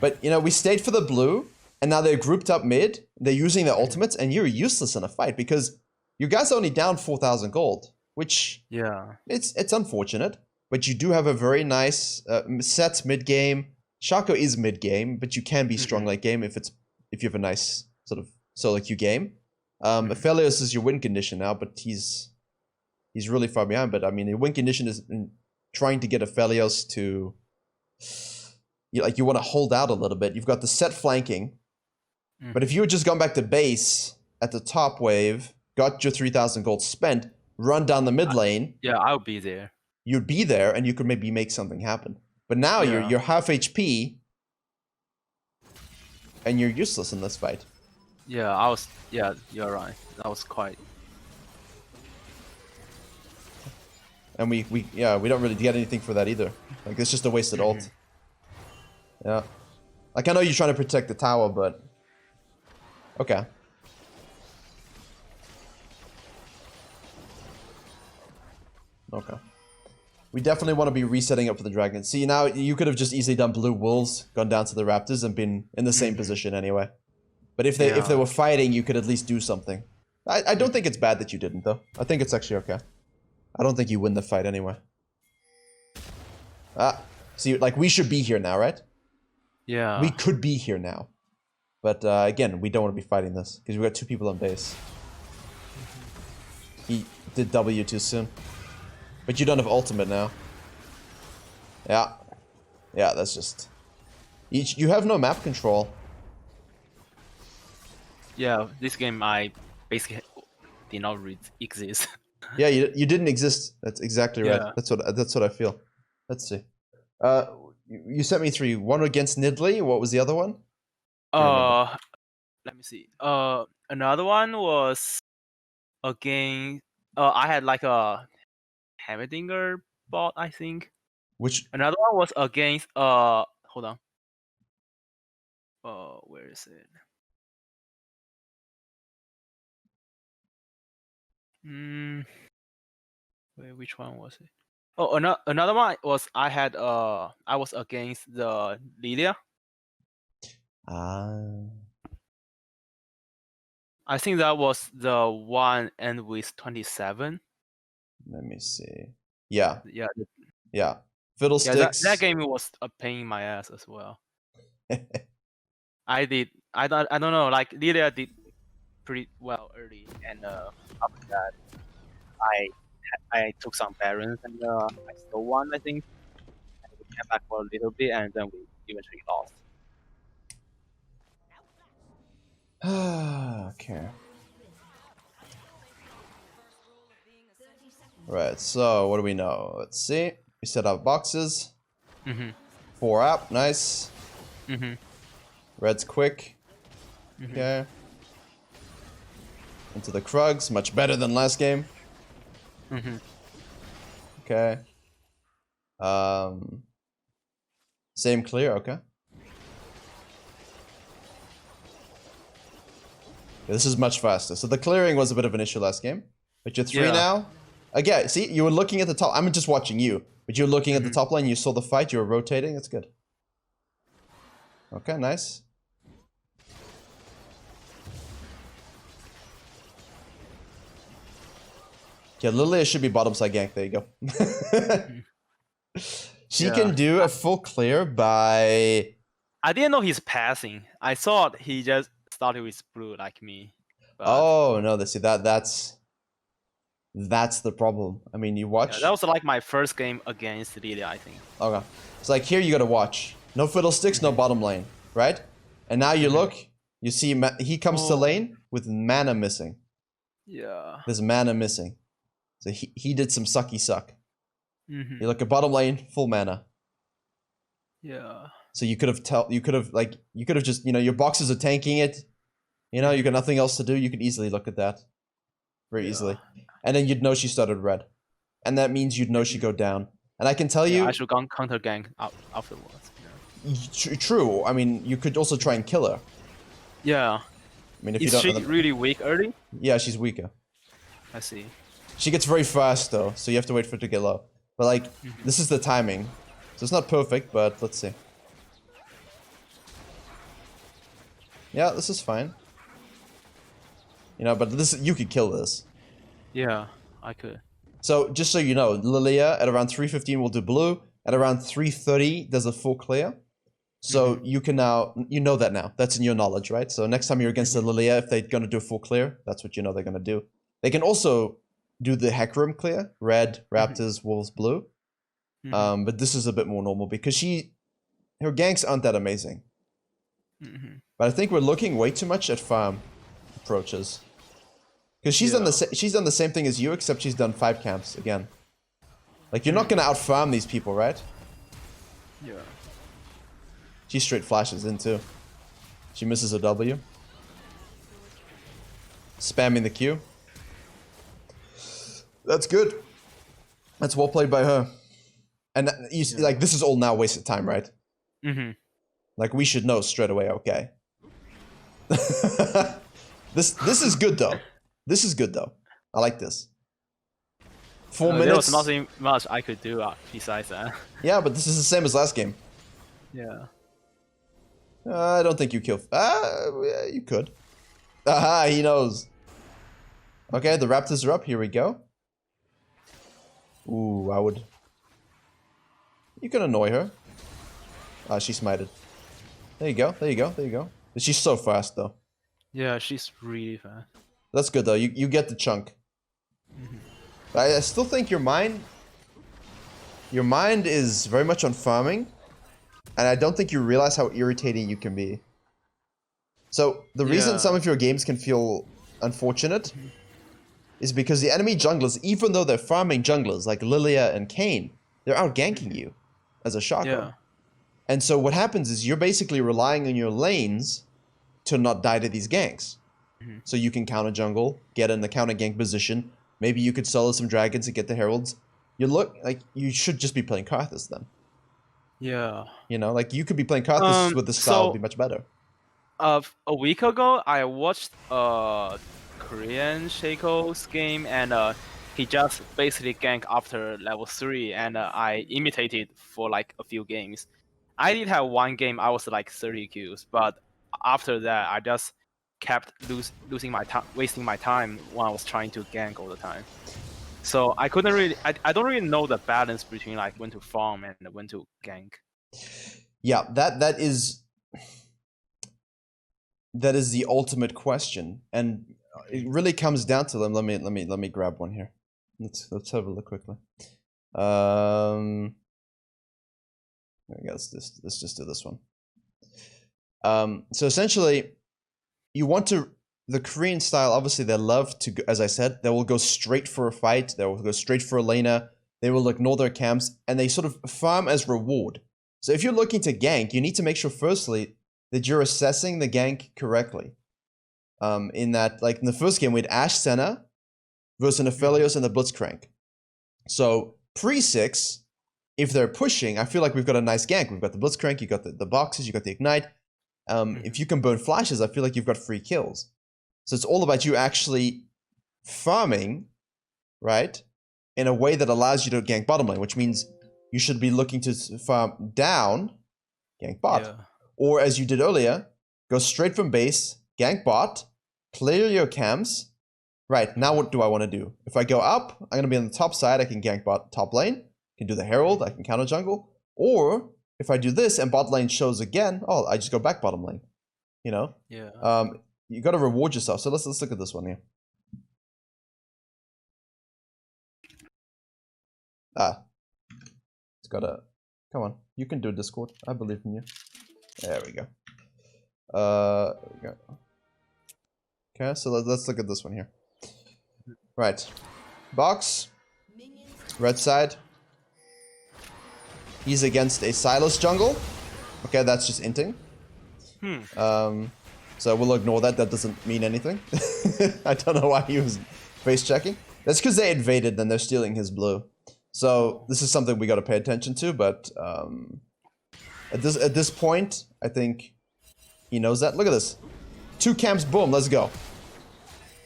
But you know, we stayed for the blue, and now they're grouped up mid. They're using their ultimates, and you're useless in a fight because you guys are only down 4,000 gold, which it's unfortunate. But you do have a very nice sets mid game. Shaco is mid game, but you can be strong late game if you have a nice sort of solo queue game. Aphelios is your win condition now, but he's really far behind. But I mean, the win condition is trying to get Aphelios to, you want to hold out a little bit. You've got the set flanking, but if you had just gone back to base at the top wave, got your 3,000 gold spent, run down the mid lane.
Yeah, I'll be there.
You'd be there, and you could maybe make something happen. But now
Yeah.
you're half HP, and you're useless in this fight.
Yeah, Yeah, you're right. That was quite.
And we don't really get anything for that either. Like, it's just a wasted ult. Yeah. Like, I know you're trying to protect the tower, but... Okay. Okay. We definitely want to be resetting up for the dragon. See, now you could have just easily done blue wolves, gone down to the raptors, and been in the same position anyway. But if they were fighting, you could at least do something. I don't think it's bad that you didn't, though. I think it's actually okay. I don't think you win the fight anyway. Ah, see, like, we should be here now, right?
Yeah.
We could be here now. But, again, we don't want to be fighting this, because we got 2 people on base. He did W too soon. But you don't have ultimate now. Yeah. Yeah, that's just... You have no map control.
Yeah, this game I basically did not exist.
Yeah, you didn't exist. That's exactly right.
Yeah.
That's what I feel. Let's see. You sent me 3. One against Nidley. What was the other one?
Let me see. Another one was against. I had like a Hammerdinger bot, I think.
Which?
Another one was against. Hold on. Where is it? Wait, which one was it? Oh, another one was I was against the Lilia. I think that was the one end with 27.
Let me see. Yeah.
Yeah.
Yeah. Fiddlesticks.
Yeah, that game was a pain in my ass as well. I don't know, like Lilia did pretty well early, and after that I took some barons and I stole one, I think, and we came back for a little bit, and then we eventually lost.
Okay. Right, so what do we know? Let's see. We set up boxes. 4 up, nice. Red's quick. Okay. Into the Krugs, much better than last game. Okay. Same clear, okay. This is much faster. So the clearing was a bit of an issue last game. But you're 3 now. Again, see, you were looking at the top. I'm just watching you. But you're looking at the top lane. You saw the fight. You were rotating. That's good. Okay, nice. Yeah, Lilia should be bottom side gank. There you go. She can do a full clear by...
I didn't know he's passing. I thought he just started with blue like me. But...
Oh, no, see, that's the problem. I mean, you watch...
Yeah, that was like my first game against Lilia, I think.
Okay. It's like, here you gotta watch. No fiddlesticks, no bottom lane, right? And now you look, you see he comes to lane with mana missing.
Yeah.
There's mana missing. So he did some sucky suck. You look at bottom lane, full mana.
Yeah.
So you could have just, you know, your boxes are tanking it. You know, you got nothing else to do. You could easily look at that. Very easily. And then you'd know she started red. And that means you'd know she go down. And I can tell you...
I should counter gank afterwards.
True. I mean, you could also try and kill her.
Yeah.
I mean, if
Is
you
she
don't...
really weak early?
Yeah, she's weaker.
I see.
She gets very fast, though, so you have to wait for it to get low. But, like, this is the timing. So it's not perfect, but let's see. Yeah, this is fine. You know, but this you could kill this.
Yeah, I could.
So, just so you know, Lilia at around 3:15 will do blue. At around 3:30 does a full clear. So you can now, you know that now. That's in your knowledge, right? So next time you're against the Lilia, if they're going to do a full clear, that's what you know they're going to do. They can also do the heck room clear. Red, Raptors, Wolves, Blue. But this is a bit more normal because her ganks aren't that amazing. But I think we're looking way too much at farm approaches. Because she's done the same thing as you, except she's done 5 camps again. Like, you're not gonna out-farm these people, right?
Yeah.
She straight flashes in too. She misses a W. Spamming the Q. That's good. That's well played by her. And you see, like, this is all now wasted time, right?
Mm-hmm.
Like, we should know straight away, okay. This is good though. This is good though. I like this. 4 minutes.
There was nothing much I could do besides that.
Yeah, but this is the same as last game.
Yeah.
I don't think you kill. Yeah, you could. Aha, he knows. Okay, the Raptors are up. Here we go. Ooh, I would. You can annoy her. Ah, she smited. There you go. There you go. There you go. She's so fast though.
Yeah, she's really fast.
That's good though. You get the chunk. I still think your mind is very much on farming, and I don't think you realize how irritating you can be. So the reason some of your games can feel unfortunate is because the enemy junglers, even though they're farming junglers like Lilia and Kayn, they're out ganking you as a chakra.
Yeah.
And so what happens is you're basically relying on your lanes to not die to these ganks. So you can counter jungle, get in the counter gank position. Maybe you could solo some dragons and get the heralds. You look like you should just be playing Karthus then.
Yeah.
You know, like you could be playing Karthus with the style would be much better.
A week ago, I watched Korean Shaco's game, and he just basically ganked after level 3, and I imitated for like a few games. I did have one game, I was like 30 kills, but after that, I just kept losing my time, wasting my time when I was trying to gank all the time. So I couldn't really, I don't really know the balance between like when to farm and when to gank.
Yeah, that is the ultimate question, and it really comes down to them. Let me grab one here. Let's have a look quickly. I guess let's just do this one. So essentially, you want to, the Korean style, obviously they love to, as I said, they will go straight for a fight, they will go straight for a laner, they will ignore their camps, and they sort of farm as reward. So if you're looking to gank, you need to make sure firstly that you're assessing the gank correctly. In that, like in the first game, we had Ashe Senna versus an Aphelios and the Blitzcrank. So pre-6, if they're pushing, I feel like we've got a nice gank. We've got the Blitzcrank, you got the boxes, you got the Ignite. If you can burn flashes, I feel like you've got free kills. So it's all about you actually farming, right, in a way that allows you to gank bottom lane, which means you should be looking to farm down, gank bot.
Yeah.
Or as you did earlier, go straight from base, gank bot, clear your camps. Right, now what do I want to do? If I go up, I'm going to be on the top side, I can gank bot top lane, I can do the Herald, I can counter jungle. Or if I do this and bot lane shows again, oh, I just go back bottom lane. You know?
Yeah.
You got to reward yourself. So let's look at this one here. It's got a. Come on, you can do Discord. I believe in you. There we go. Okay, so let's look at this one here. Right, box, red side. He's against a Silas jungle. Okay, that's just inting. So we'll ignore that. That doesn't mean anything. I don't know why he was face checking. That's because they invaded and they're stealing his blue. So this is something we got to pay attention to. But at this point, I think he knows that. Look at this. 2 camps, boom, let's go.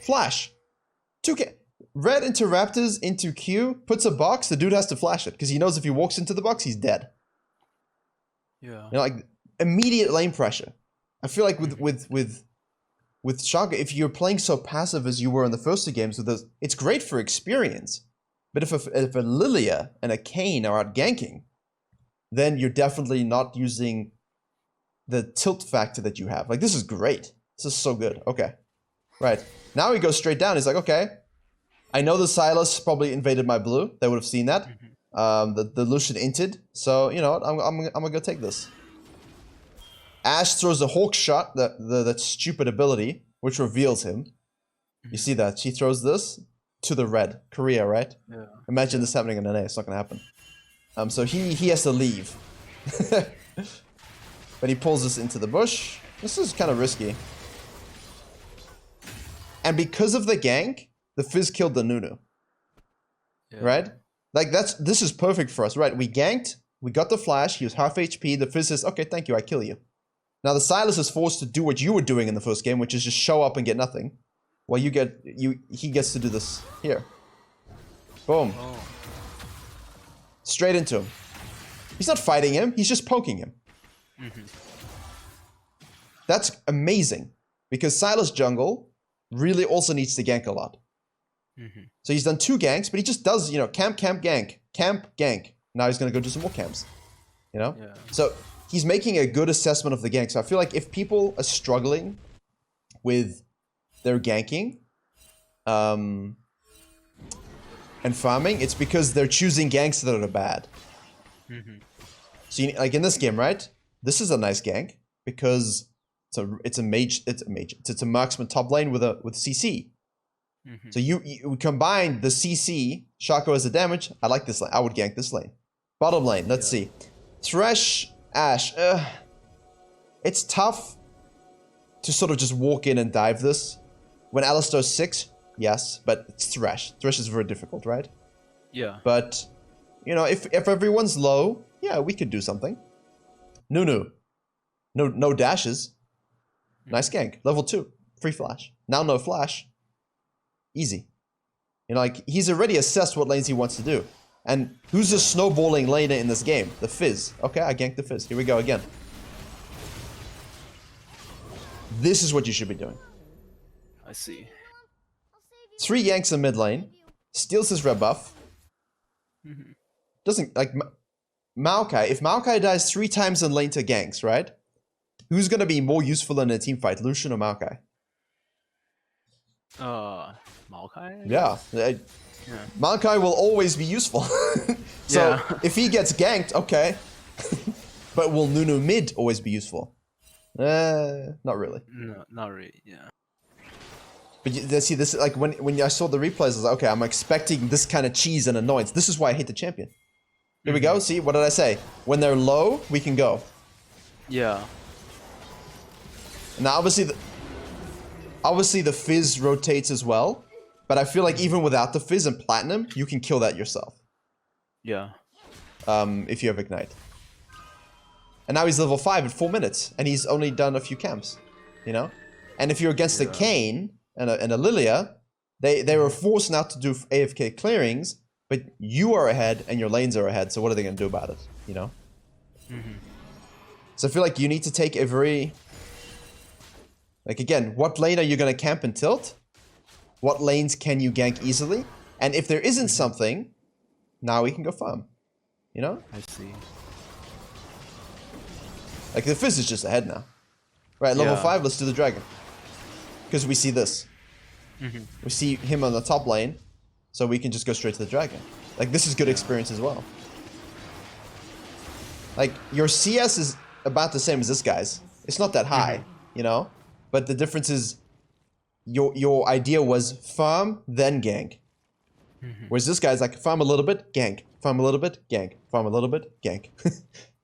Flash. 2 camps. Red into Raptors into Q, puts a box, the dude has to flash it, because he knows if he walks into the box, he's dead.
Yeah.
You know, like, immediate lane pressure. I feel like with Shaka, if you're playing so passive as you were in the first 2 games, with those, it's great for experience. But if a Lilia and a Kayn are out ganking, then you're definitely not using the tilt factor that you have. Like, this is great. This is so good. Okay. Right. Now he goes straight down. He's like, okay. I know the Silas probably invaded my blue. They would have seen that. The Lucian inted. So, you know what? I'm gonna go take this. Ashe throws a Hawk shot, that stupid ability, which reveals him. You see that? She throws this to the red. Korea, right?
Yeah.
Imagine this happening in NA. It's not gonna happen. So he has to leave. But he pulls this into the bush. This is kind of risky. And because of the gank, the Fizz killed the Nunu.
Yeah.
Right? Like this is perfect for us, right? We ganked, we got the flash, he was half HP, the Fizz says, okay, thank you, I kill you. Now the Silas is forced to do what you were doing in the first game, which is just show up and get nothing. While he gets to do this here. Boom.
Oh.
Straight into him. He's not fighting him, he's just poking him. That's amazing. Because Silas jungle really also needs to gank a lot. So he's done 2 ganks, but he just does, you know, camp, gank. Camp, gank. Now he's going to go do some more camps. You know?
Yeah.
So he's making a good assessment of the gank. So I feel like if people are struggling with their ganking and farming, it's because they're choosing ganks that are bad. So you, like in this game, right? This is a nice gank because it's a marksman top lane with CC. So you combine the CC, Shaco as the damage. I like this lane. I would gank this lane. Bottom lane, let's see. Thresh, Ashe. It's tough to sort of just walk in and dive this. When Alistar's 6, yes, but it's Thresh. Thresh is very difficult, right?
Yeah.
But, you know, if everyone's low, yeah, we could do something. Nunu. No dashes. Nice gank. Level 2. Free flash. Now no flash. Easy. You know, like, he's already assessed what lanes he wants to do. And who's the snowballing laner in this game? The Fizz. Okay, I ganked the Fizz. Here we go again. This is what you should be doing.
I see.
3 ganks in mid lane. Steals his red buff. Doesn't, like, Maokai. If Maokai dies 3 times in lane to ganks, right? Who's going to be more useful in a team fight, Lucian or Maokai?
Maokai?
Yeah. Maokai will always be useful. So if he gets ganked, okay. But will Nunu mid always be useful? Not really.
No, not really, yeah.
But you see, this like when I saw the replays, I was like, okay, I'm expecting this kind of cheese and annoyance. This is why I hate the champion. Here we go. See, what did I say? When they're low, we can go.
Yeah.
Now, obviously the Fizz rotates as well, but I feel like even without the Fizz and Platinum, you can kill that yourself.
Yeah.
If you have Ignite. And now he's level 5 in 4 minutes, and he's only done a few camps, you know? And if you're against a Kayn and a Lilia, they were forced not to do AFK clearings, but you are ahead and your lanes are ahead, so what are they going to do about it, you know? So I feel like you need to take a very... Like, again, what lane are you going to camp and tilt? What lanes can you gank easily? And if there isn't something, now we can go farm. You know?
I see.
Like, the Fizz is just ahead now. Right, level 5, let's do the dragon. Because we see this. We see him on the top lane, so we can just go straight to the dragon. Like, this is good experience as well. Like, your CS is about the same as this guy's. It's not that high, you know? But the difference is, your idea was farm, then gank. Whereas this guy's like, farm a little bit, gank. Farm a little bit, gank. Farm a little bit, gank.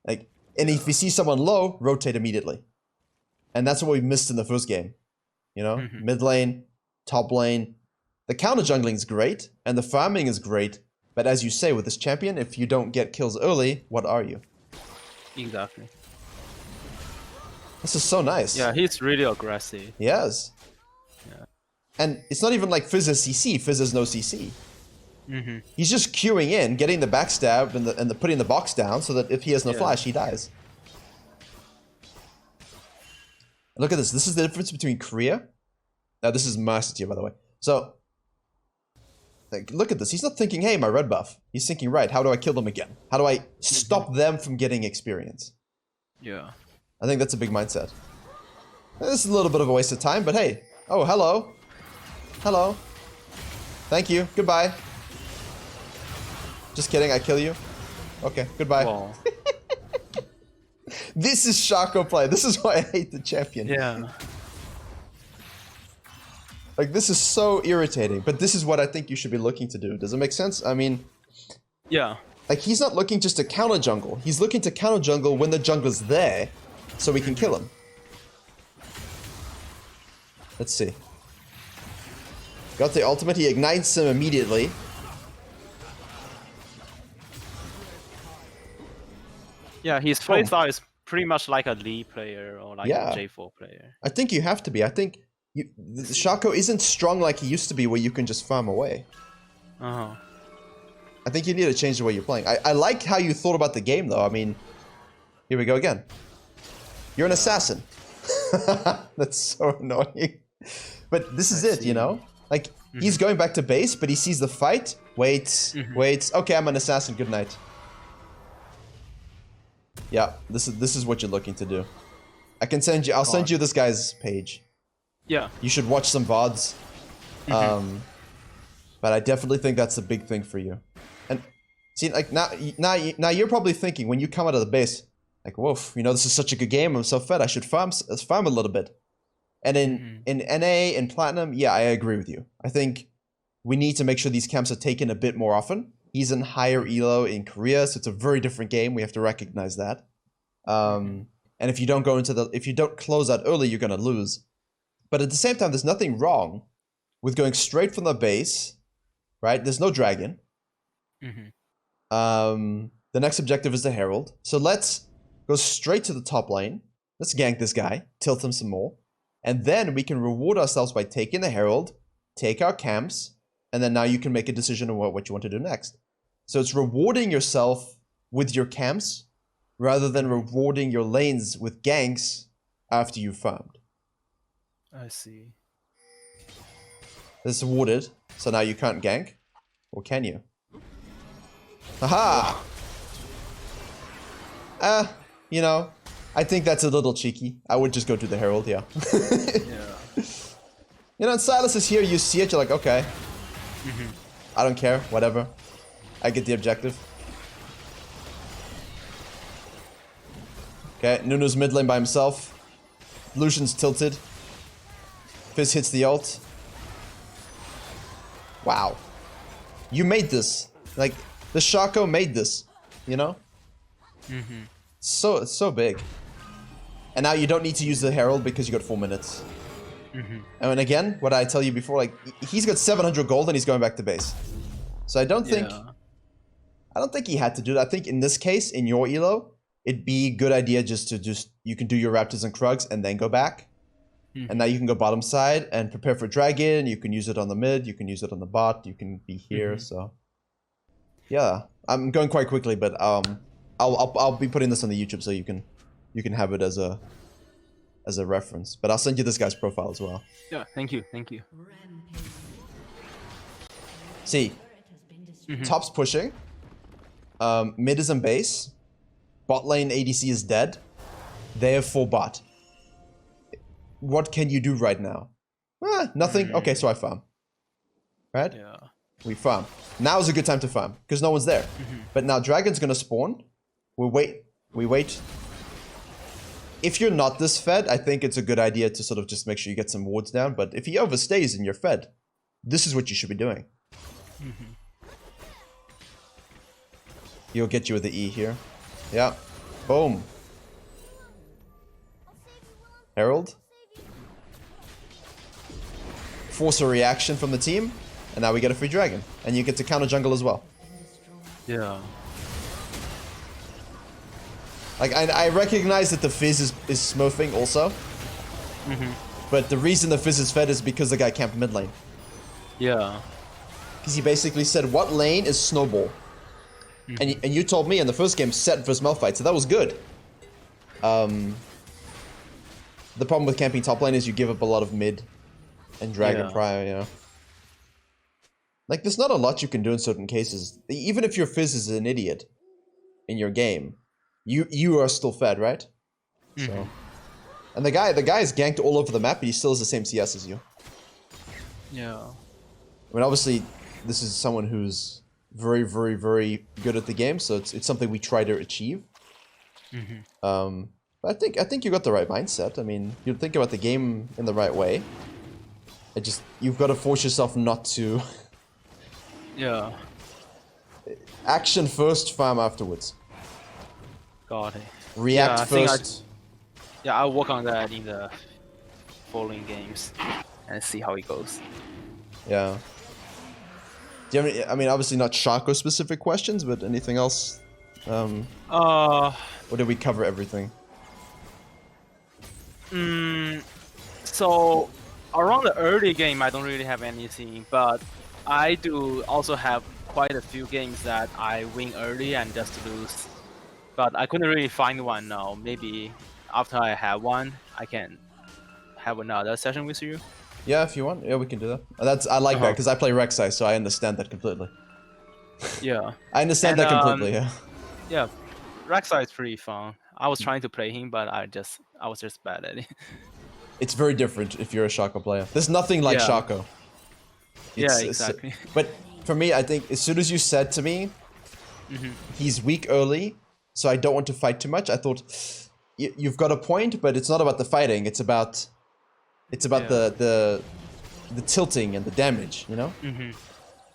Like, and if you see someone low, rotate immediately. And that's what we missed in the first game. You know? Mid lane, top lane. The counter jungling is great, and the farming is great. But as you say, with this champion, if you don't get kills early, what are you?
Exactly.
This is so nice.
Yeah, he's really aggressive.
Yes.
Yeah.
And it's not even like Fizz has CC. Fizz has no CC. He's just queuing in, getting the backstab and putting the box down so that if he has no flash, he dies. Look at this. This is the difference between Korea. Now, this is Master Tier, by the way. So, like, look at this. He's not thinking, hey, my red buff. He's thinking, right, how do I kill them again? How do I stop them from getting experience?
Yeah.
I think that's a big mindset. This is a little bit of a waste of time, but hey. Oh, hello. Hello. Thank you. Goodbye. Just kidding, I kill you. Okay, goodbye.
Wow.
This is Shaco play. This is why I hate the champion.
Yeah.
Like, this is so irritating, but this is what I think you should be looking to do. Does it make sense? I mean...
Yeah.
Like, he's not looking just to counter jungle. He's looking to counter jungle when the jungler's there, so we can kill him. Let's see. Got the ultimate, he ignites him immediately.
Yeah, his playstyle is pretty much like a Lee player or like a J4 player.
I think you have to be. I think the Shaco isn't strong like he used to be, where you can just farm away.
Uh-huh.
I think you need to change the way you're playing. I like how you thought about the game, though. I mean, here we go again. You're an assassin. That's so annoying. But this is it, you know? Like, he's going back to base, but he sees the fight. Waits, waits. Okay, I'm an assassin. Good night. Yeah, this is what you're looking to do. I can send you. I'll send you this guy's page.
Yeah.
You should watch some VODs. But I definitely think that's a big thing for you. And see, like now you're probably thinking when you come out of the base, like, woof, you know, this is such a good game. I'm so fed. I should farm a little bit. And in NA and Platinum, yeah, I agree with you. I think we need to make sure these camps are taken a bit more often. He's in higher elo in Korea, so it's a very different game. We have to recognize that. And if you don't if you don't close out early, you're gonna lose. But at the same time, there's nothing wrong with going straight from the base, right? There's no dragon. The next objective is the Herald. So let's go straight to the top lane. Let's gank this guy, tilt him some more. And then we can reward ourselves by taking the Herald, take our camps, and then now you can make a decision on what you want to do next. So it's rewarding yourself with your camps rather than rewarding your lanes with ganks after you've farmed.
I see.
This is rewarded, so now you can't gank. Or can you? Haha! You know, I think that's a little cheeky. I would just go to the Herald, yeah.
Yeah.
You know, and Silas is here, you see it, you're like, okay. I don't care, whatever. I get the objective. Okay, Nunu's mid lane by himself. Lucian's tilted. Fizz hits the ult. Wow. You made this. Like, the Shaco made this, you know? It's so big. And now you don't need to use the Herald because you got 4 minutes. And again, what I tell you before, like, he's got 700 gold and he's going back to base. So I don't think he had to do that. I think in this case, in your elo, it'd be a good idea you can do your Raptors and Krugs and then go back. And now you can go bottom side and prepare for Dragon. You can use it on the mid. You can use it on the bot. You can be here. So yeah, I'm going quite quickly, but I'll be putting this on the YouTube so you can have it as a reference. But I'll send you this guy's profile as well.
Yeah, thank you.
See, top's pushing. Mid is in base. Bot lane ADC is dead. They have full bot. What can you do right now? Nothing. Okay, so I farm. Right?
Yeah.
We farm. Now is a good time to farm because no one's there. But now Dragon's gonna spawn. We wait. If you're not this fed, I think it's a good idea to sort of just make sure you get some wards down. But if he overstays and you're fed, this is what you should be doing. He'll get you with the E here. Yeah. Boom. Herald. Force a reaction from the team. And now we get a free dragon. And you get to counter jungle as well.
Yeah.
Like, I recognize that the Fizz is smurfing also. But the reason the Fizz is fed is because the guy camped mid lane.
Yeah.
Because he basically said, what lane is Snowball? And you told me in the first game, set versus Malphite, so that was good. The problem with camping top lane is you give up a lot of mid and dragon prior, you know. Like, there's not a lot you can do in certain cases. Even if your Fizz is an idiot in your game, you are still fed, right? So, and the guy is ganked all over the map, but he still has the same CS as you.
Yeah. I
mean, obviously, this is someone who's very, very, very good at the game, so it's something we try to achieve. But I think you got the right mindset. I mean, you think about the game in the right way. you've got to force yourself not to.
Yeah.
Action first, farm afterwards.
Got it.
React
I think
first.
I'll work on that in the following games and see how it goes.
Yeah. Do you have any, I mean, obviously not Shaco specific questions, but anything else? Or did we cover everything?
So around the early game, I don't really have anything, but I do also have quite a few games that I win early and just lose. But I couldn't really find one now. Maybe after I have one, I can have another session with you.
Yeah, if you want. Yeah, we can do that. I like that because I play Rek'Sai, so I understand that completely.
Yeah.
I understand that completely. Yeah.
Yeah, Rek'Sai is pretty fun. I was trying to play him, but I was just bad at it.
It's very different if you're a Shaco player. There's nothing like Shaco.
Yeah, exactly.
But for me, I think as soon as you said to me, he's weak early, so I don't want to fight too much. I thought you've got a point, but it's not about the fighting. It's about the tilting and the damage, you know.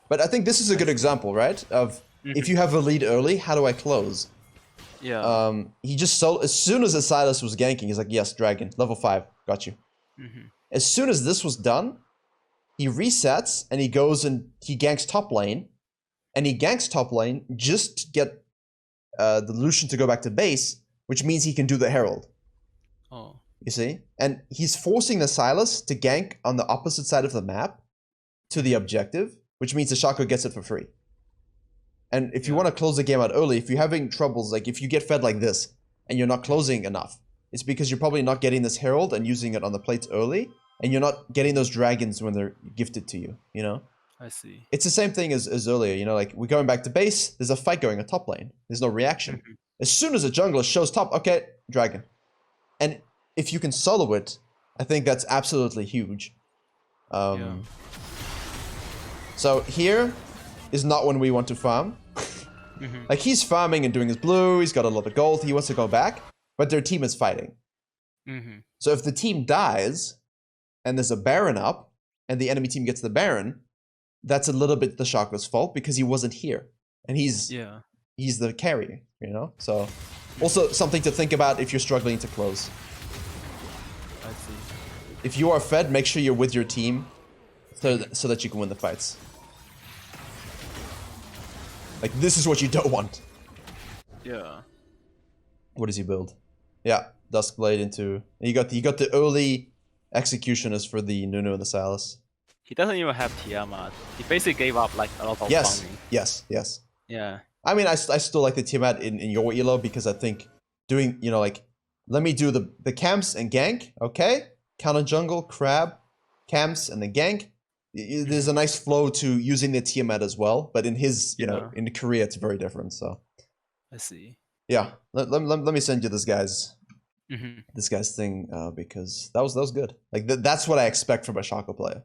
But I think this is a good example, right? Of if you have a lead early, how do I close?
Yeah.
He just as soon as the Silas was ganking, he's like, yes, dragon, level 5, got you. As soon as this was done, he resets and he goes and he ganks top lane, and he ganks top lane just to get the Lucian to go back to base, which means he can do the Herald.
Oh.
You see? And he's forcing the Silas to gank on the opposite side of the map to the objective, which means the Shaco gets it for free. And if you want to close the game out early, if you're having troubles, like if you get fed like this and you're not closing enough, it's because you're probably not getting this Herald and using it on the plates early, and you're not getting those dragons when they're gifted to you, you know?
I see.
It's the same thing as earlier, you know, like we're going back to base, there's a fight going at top lane. There's no reaction. As soon as a jungler shows top, okay, dragon. And if you can solo it, I think that's absolutely huge. So here is not when we want to farm. Like he's farming and doing his blue, he's got a lot of gold, he wants to go back, but their team is fighting. So if the team dies and there's a Baron up and the enemy team gets the Baron, that's a little bit the Shaco's fault because he wasn't here. And he's the carry, you know? So also something to think about if you're struggling to close.
I see.
If you are fed, make sure you're with your team so that you can win the fights. Like, this is what you don't want.
Yeah.
What does he build? Yeah, Duskblade into... You got the early executioners for the Nunu and the Silas.
He doesn't even have Tiamat. He basically gave up like a lot of farming.
Yes.
Yeah.
I mean, I still like the Tiamat in your elo because I think doing, you know, like, let me do the camps and gank, okay? Counter jungle, crab, camps, and then gank. There's a nice flow to using the Tiamat as well, but in his, you know, in Korea, it's very different, so.
I see.
Yeah, let me send you this guy's thing, because that was good. Like, that's what I expect from a Shaco player.